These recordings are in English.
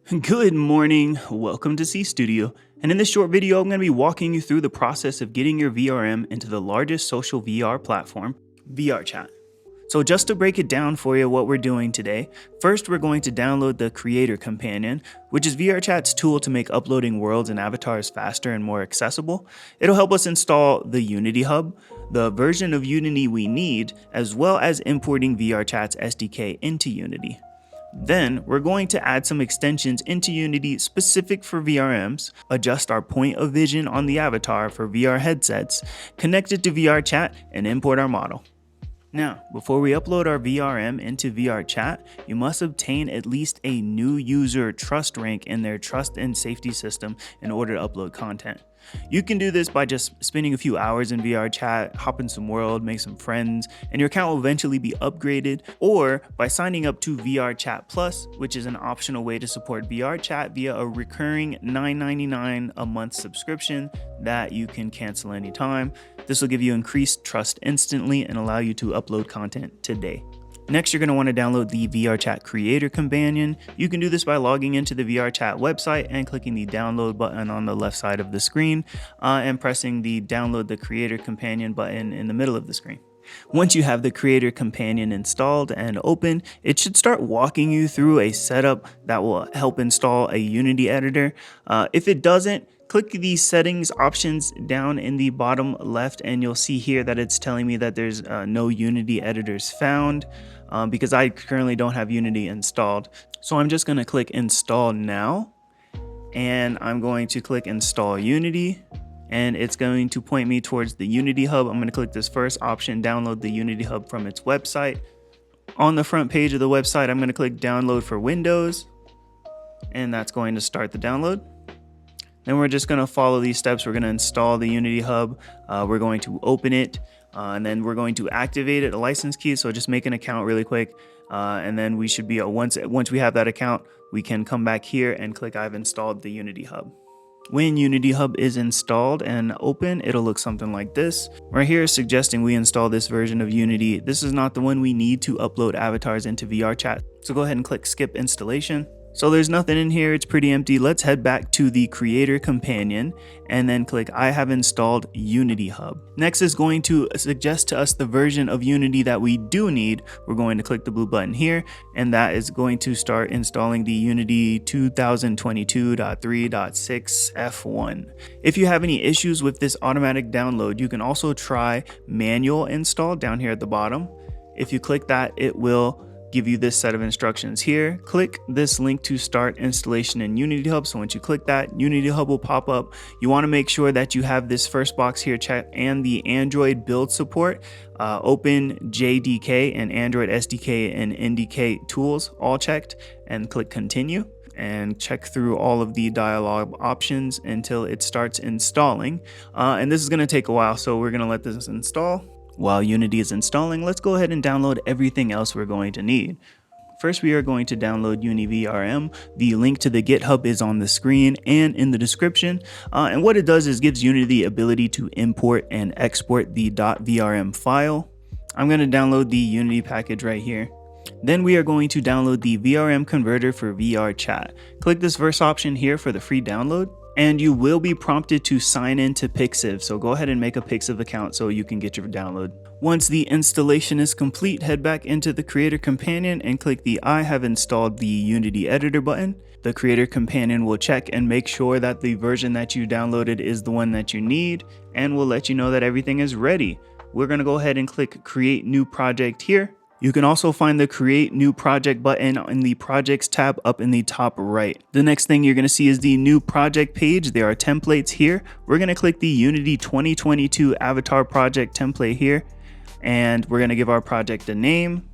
Good morning, welcome to C Studio, and in this short video I'm going to be walking you through the process of getting your VRM into the largest social VR platform, VRChat. So just to break it down for you what we're doing today, first we're going to download the Creator Companion, which is VRChat's tool to make uploading worlds and avatars faster and more accessible. It'll help us install the Unity Hub, the version of Unity we need, as well as importing VRChat's SDK into Unity. Then we're going to add some extensions into Unity specific for VRMs, adjust our point of vision on the avatar for VR headsets, connect it to VRChat, and import our model. Now, before we upload our VRM into VRChat, you must obtain at least a new user trust rank in their trust and safety system in order to upload content. You can do this by just spending a few hours in VRChat, hop in some world, make some friends, and your account will eventually be upgraded, or by signing up to VRChat Plus, which is an optional way to support VRChat via a recurring $9.99 a month subscription that you can cancel anytime. This will give you increased trust instantly and allow you to upload content today. Next, you're going to want to download the VRChat Creator Companion. You can do this by logging into the VRChat website and clicking the download button on the left side of the screen and pressing the download the Creator Companion button in the middle of the screen. Once you have the Creator Companion installed and open, it should start walking you through a setup that will help install a Unity editor. If it doesn't, click the settings options down in the bottom left and you'll see here that it's telling me that there's no Unity editors found because I currently don't have Unity installed. So I'm just going to click install now and I'm going to click install Unity and it's going to point me towards the Unity Hub. I'm going to click this first option, download the Unity Hub from its website. On the front page of the website, I'm going to click download for Windows and that's going to start the download. Then we're just going to follow these steps. We're going to install the Unity Hub. We're going to open it and then we're going to activate it, a license key. So just make an account really quick. And then we should be, once we have that account, we can come back here and click I've installed the Unity Hub. When Unity Hub is installed and open, it'll look something like this. Right here is suggesting we install this version of Unity. This is not the one we need to upload avatars into VRChat. So go ahead and click skip installation. So there's nothing in here, it's pretty empty. Let's head back to the Creator Companion and then click I have installed Unity Hub. Next is going to suggest to us the version of Unity that we do need. We're going to click the blue button here and that is going to start installing the Unity 2022.3.6 F1. If you have any issues with this automatic download, you can also try manual install down here at the bottom. If you click that, it will give you this set of instructions here. Click this link to start installation in Unity Hub. So once you click that, Unity Hub will pop up. You want to make sure that you have this first box here checked and the Android build support, Open JDK and Android SDK and NDK tools all checked, and click continue and check through all of the dialog options until it starts installing. And this is going to take a while, so we're going to let this install. While Unity is installing, let's go ahead and download everything else we're going to need. First, we are going to download UniVRM. The link to the GitHub is on the screen and in the description. And what it does is gives Unity the ability to import and export the .vrm file. I'm going to download the Unity package right here. Then we are going to download the VRM converter for VRChat. Click this first option here for the free download. And you will be prompted to sign in to Pixiv, so go ahead and make a Pixiv account so you can get your download. Once the installation is complete, head back into the Creator Companion and click the I have installed the Unity Editor button. The Creator Companion will check and make sure that the version that you downloaded is the one that you need, and will let you know that everything is ready. We're going to go ahead and click Create New Project here. You can also find the Create New Project button in the Projects tab up in the top right. The next thing you're going to see is the New Project page. There are templates here. We're going to click the Unity 2022 Avatar Project template here, and we're going to give our project a name,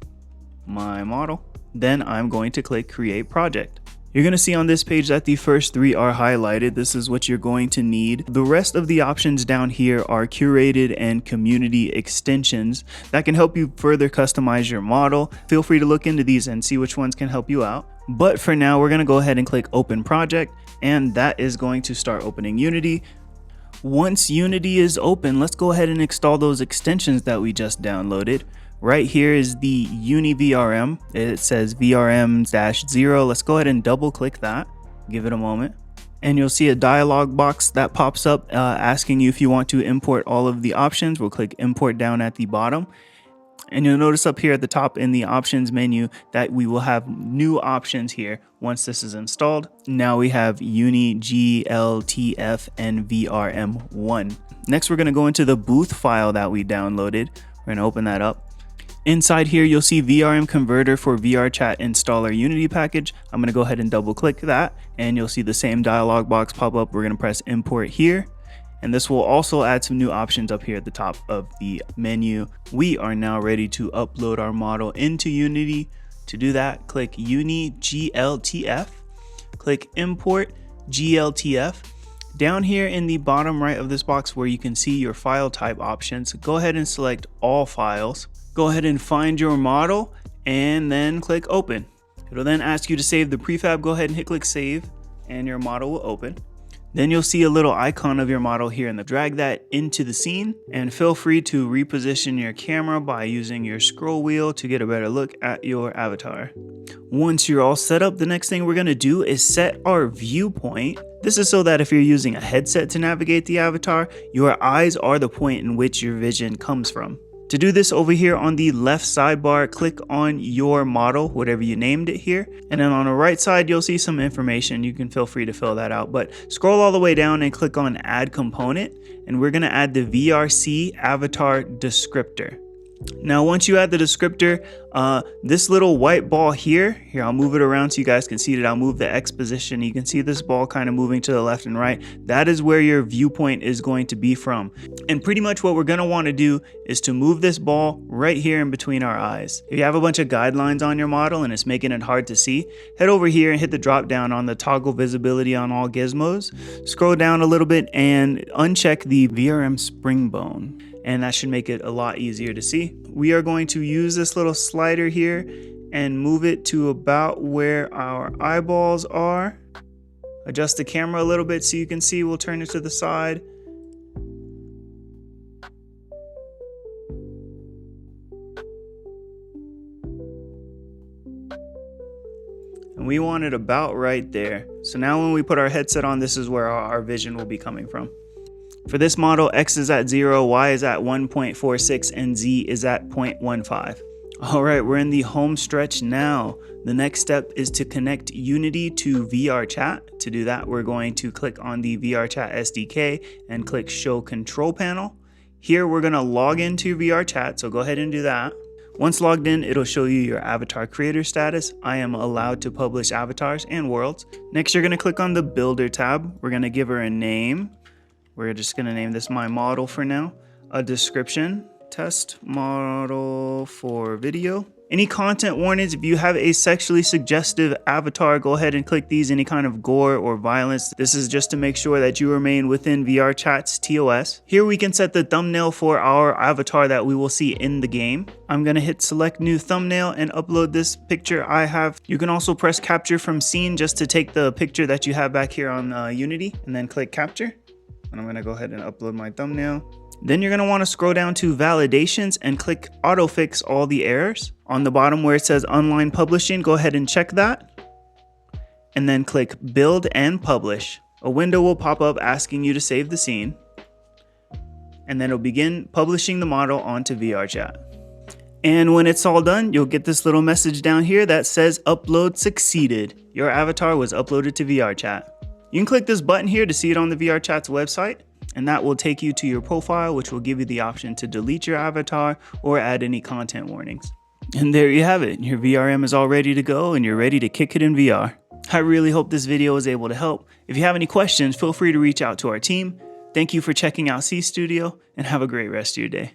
my model. Then I'm going to click Create Project. You're going to see on this page that the first three are highlighted. This is what you're going to need. The rest of the options down here are curated and community extensions that can help you further customize your model. Feel free to look into these and see which ones can help you out. But for now, we're going to go ahead and click Open Project, and that is going to start opening Unity. Once Unity is open, let's go ahead and install those extensions that we just downloaded. Right here is the UniVRM. It says VRM-0. Let's go ahead and double click that. Give it a moment. And you'll see a dialog box that pops up asking you if you want to import all of the options. We'll click import down at the bottom. And you'll notice up here at the top in the options menu that we will have new options here once this is installed. Now we have Uni, GLTF, and VRM1. Next, we're going to go into the booth file that we downloaded. We're going to open that up. Inside here, you'll see VRM converter for VRChat installer Unity package. I'm going to go ahead and double click that and you'll see the same dialog box pop up. We're going to press import here. And this will also add some new options up here at the top of the menu. We are now ready to upload our model into Unity. To do that, click Uni GLTF, click Import GLTF. Down here in the bottom right of this box where you can see your file type options, go ahead and select all files. Go ahead and find your model and then click Open. It'll then ask you to save the prefab. Go ahead and hit click Save and your model will open. Then you'll see a little icon of your model here and drag that into the scene, and feel free to reposition your camera by using your scroll wheel to get a better look at your avatar. Once you're all set up, the next thing we're going to do is set our viewpoint. This is so that if you're using a headset to navigate the avatar, your eyes are the point in which your vision comes from. To do this, over here on the left sidebar, click on your model, whatever you named it here. And then on the right side, you'll see some information. You can feel free to fill that out, but scroll all the way down and click on Add Component. And we're going to add the VRC Avatar descriptor. Now, once you add the descriptor, this little white ball here, I'll move it around so you guys can see it. I'll move the X position. You can see this ball kind of moving to the left and right. That is where your viewpoint is going to be from. And pretty much what we're going to want to do is to move this ball right here in between our eyes. If you have a bunch of guidelines on your model and it's making it hard to see, head over here and hit the drop down on the toggle visibility on all gizmos. Scroll down a little bit and uncheck the VRM spring bone. And that should make it a lot easier to see. We are going to use this little slider here and move it to about where our eyeballs are. Adjust the camera a little bit so you can see. We'll turn it to the side. And we want it about right there. So now when we put our headset on, this is where our vision will be coming from. For this model, X is at 0, Y is at 1.46, and Z is at 0.15. All right, we're in the home stretch now. The next step is to connect Unity to VRChat. To do that, we're going to click on the VRChat SDK and click Show Control Panel. Here, we're going to log into VRChat, so go ahead and do that. Once logged in, it'll show you your avatar creator status. I am allowed to publish avatars and worlds. Next, you're going to click on the Builder tab. We're going to give her a name. We're just going to name this my model for now. A description, test model for video. Any content warnings, if you have a sexually suggestive avatar, go ahead and click these. Any kind of gore or violence. This is just to make sure that you remain within VRChat's TOS. Here we can set the thumbnail for our avatar that we will see in the game. I'm going to hit select new thumbnail and upload this picture I have. You can also press capture from scene just to take the picture that you have back here on Unity and then click capture. And I'm going to go ahead and upload my thumbnail. Then you're going to want to scroll down to validations and click auto fix all the errors. On the bottom where it says online publishing, go ahead and check that. And then click build and publish. A window will pop up asking you to save the scene. And then it'll begin publishing the model onto VRChat. And when it's all done, you'll get this little message down here that says upload succeeded. Your avatar was uploaded to VRChat. You can click this button here to see it on the VRChat's website, and that will take you to your profile, which will give you the option to delete your avatar or add any content warnings. And there you have it. Your VRM is all ready to go and you're ready to kick it in VR. I really hope this video was able to help. If you have any questions, feel free to reach out to our team. Thank you for checking out C Studio and have a great rest of your day.